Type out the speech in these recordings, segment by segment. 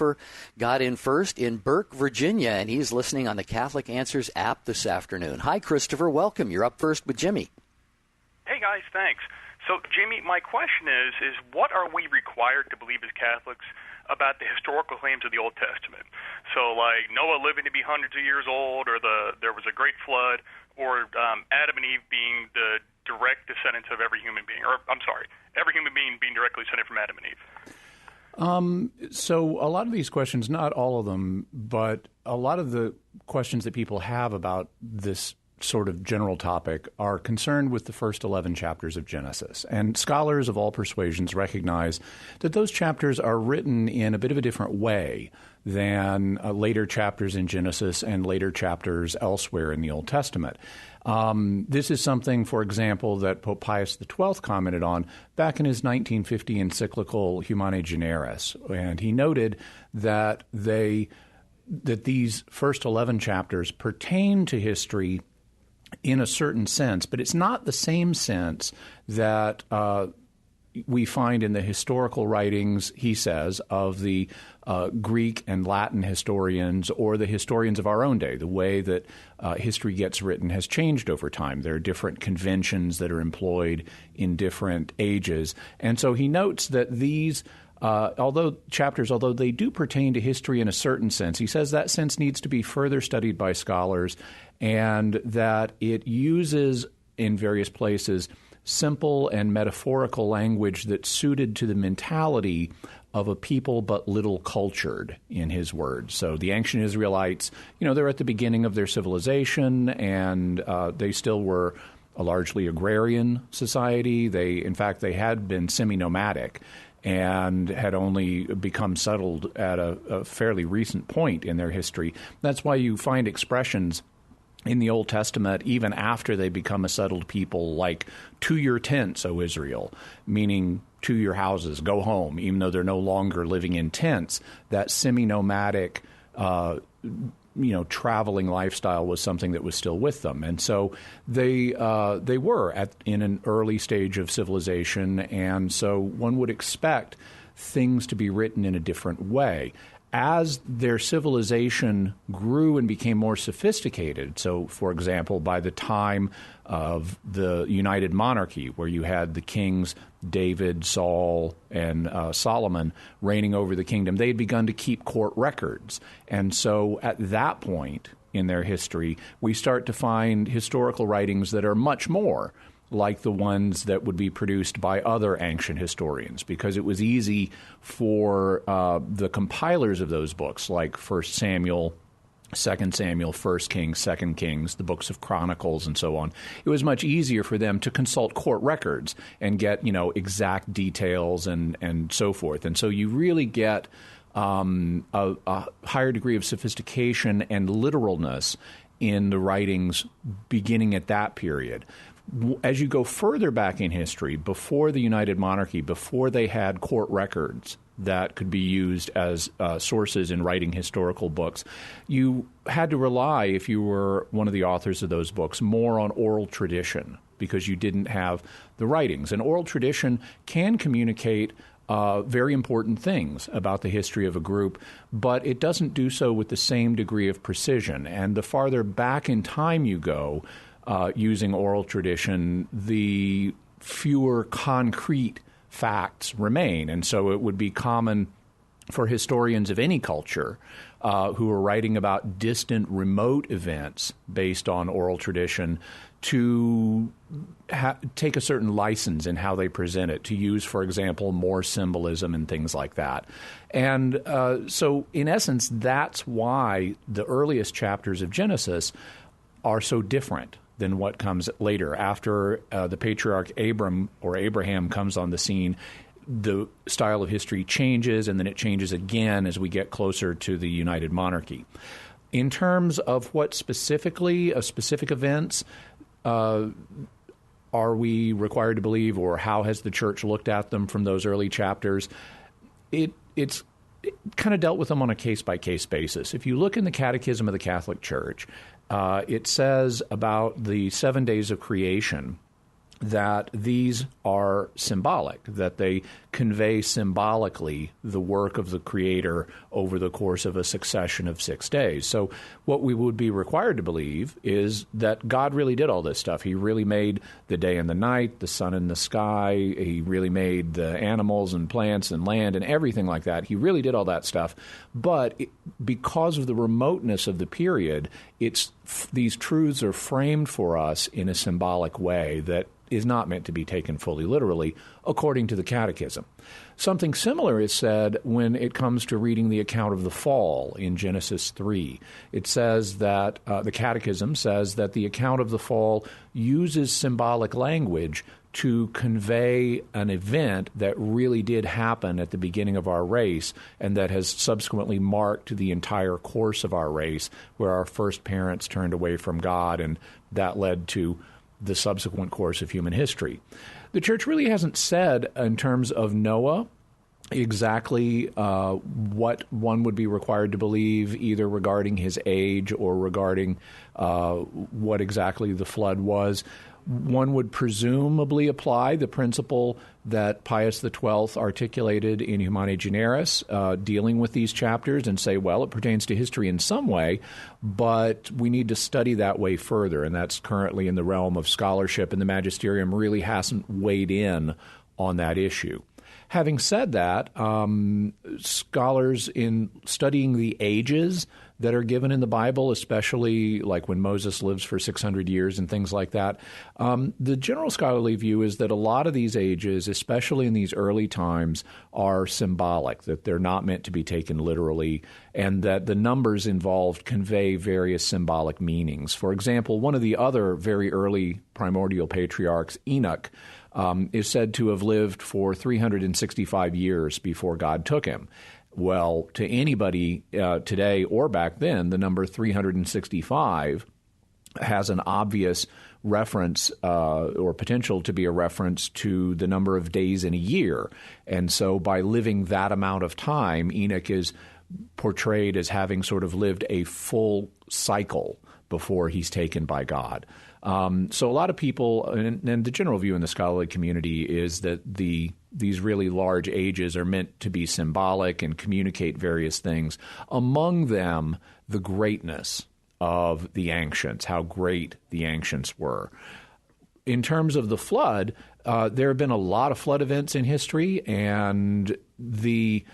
Christopher got in first in Burke, Virginia, and he's listening on the Catholic Answers app this afternoon. Hi, Christopher. Welcome. You're up first with Jimmy. Hey, guys. Thanks. So, Jimmy, my question is what are we required to believe as Catholics about the historical claims of the Old Testament? So, like Noah living to be hundreds of years old, or there was a great flood, or Adam and Eve being the direct descendants of every human being, every human being being directly descended from Adam and Eve. So a lot of these questions, not all of them, but a lot of the questions that people have about this sort of general topic are concerned with the first 11 chapters of Genesis. And scholars of all persuasions recognize that those chapters are written in a bit of a different way than later chapters in Genesis and later chapters elsewhere in the Old Testament. This is something, for example, that Pope Pius XII commented on back in his 1950 encyclical Humanae Generis. And he noted that these first 11 chapters pertain to history in a certain sense, but it's not the same sense that we find in the historical writings, he says, of the Greek and Latin historians or the historians of our own day. The way that history gets written has changed over time. There are different conventions that are employed in different ages. And so he notes that these although they do pertain to history in a certain sense, he says that sense needs to be further studied by scholars, and that it uses in various places simple and metaphorical language that's suited to the mentality of a people but little cultured, in his words. So the ancient Israelites, they're at the beginning of their civilization, and they still were a largely agrarian society. In fact, they had been semi-nomadic and had only become settled at a fairly recent point in their history. That's why you find expressions in the Old Testament, even after they become a settled people, like, "To your tents, O Israel," meaning to your houses, go home, even though they're no longer living in tents. That semi-nomadic traveling lifestyle was something that was still with them. And so they were in an early stage of civilization, and so one would expect things to be written in a different way. As their civilization grew and became more sophisticated, so, for example, by the time of the United Monarchy, where you had the kings David, Saul, and Solomon reigning over the kingdom, they had begun to keep court records. And so at that point in their history, we start to find historical writings that are much more like the ones that would be produced by other ancient historians, because it was easy for the compilers of those books, like 1 Samuel, 2 Samuel, 1 Kings, 2 Kings, the books of Chronicles, and so on. It was much easier for them to consult court records and get, exact details and so forth. And so you really get a higher degree of sophistication and literalness in the writings beginning at that period. As you go further back in history, before the United Monarchy, before they had court records that could be used as sources in writing historical books, you had to rely, if you were one of the authors of those books, more on oral tradition, because you didn't have the writings. And oral tradition can communicate very important things about the history of a group, but it doesn't do so with the same degree of precision. And the farther back in time you go, using oral tradition, the fewer concrete facts remain. And so it would be common for historians of any culture who are writing about distant, remote events based on oral tradition to take a certain license in how they present it, to use, for example, more symbolism and things like that. And so, in essence, that's why the earliest chapters of Genesis are so different than what comes later. After the patriarch Abraham comes on the scene, the style of history changes, and then it changes again as we get closer to the United Monarchy. In terms of what specifically, specific events, are we required to believe, or how has the Church looked at them from those early chapters? It's kind of dealt with them on a case-by-case basis. If you look in the Catechism of the Catholic Church, it says about the 7 days of creation that these are symbolic, that they convey symbolically the work of the Creator over the course of a succession of 6 days. So what we would be required to believe is that God really did all this stuff. He really made the day and the night, the sun and the sky. He really made the animals and plants and land and everything like that. He really did all that stuff. But because of the remoteness of the period, these truths are framed for us in a symbolic way that is not meant to be taken fully literally, according to the Catechism. Something similar is said when it comes to reading the account of the fall in Genesis 3. It says that the Catechism says that the account of the fall uses symbolic language to convey an event that really did happen at the beginning of our race and that has subsequently marked the entire course of our race, where our first parents turned away from God, and that led to the subsequent course of human history. The Church really hasn't said, in terms of Noah, exactly what one would be required to believe, either regarding his age or regarding what exactly the flood was. One would presumably apply the principle that Pius XII articulated in Humane Generis, dealing with these chapters, and say, well, it pertains to history in some way, but we need to study that way further, and that's currently in the realm of scholarship, and the magisterium really hasn't weighed in on that issue. Having said that, scholars in studying the ages that are given in the Bible, especially like when Moses lives for 600 years and things like that, the general scholarly view is that a lot of these ages, especially in these early times, are symbolic, that they're not meant to be taken literally, and that the numbers involved convey various symbolic meanings. For example, one of the other very early primordial patriarchs, Enoch, is said to have lived for 365 years before God took him. Well, to anybody today or back then, the number 365 has an obvious reference or potential to be a reference to the number of days in a year. And so by living that amount of time, Enoch is portrayed as having sort of lived a full cycle before he's taken by God. So a lot of people, and the general view in the scholarly community is that these really large ages are meant to be symbolic and communicate various things, among them the greatness of the ancients, how great the ancients were. In terms of the flood, there have been a lot of flood events in history, and the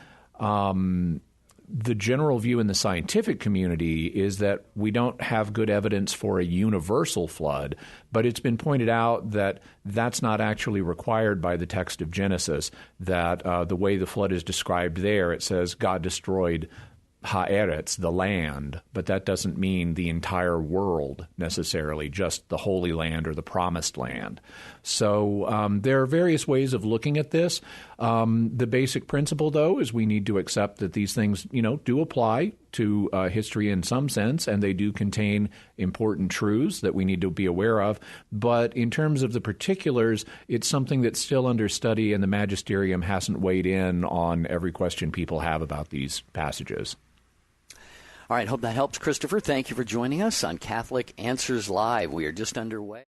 general view in the scientific community is that we don't have good evidence for a universal flood, but it's been pointed out that that's not actually required by the text of Genesis, that the way the flood is described there, it says God destroyed Haaretz, the land, but that doesn't mean the entire world necessarily, just the Holy Land or the Promised Land. So there are various ways of looking at this. The basic principle, though, is we need to accept that these things, do apply to history in some sense, and they do contain important truths that we need to be aware of. But in terms of the particulars, it's something that's still under study, and the magisterium hasn't weighed in on every question people have about these passages. All right, hope that helps, Christopher. Thank you for joining us on Catholic Answers Live. We are just underway.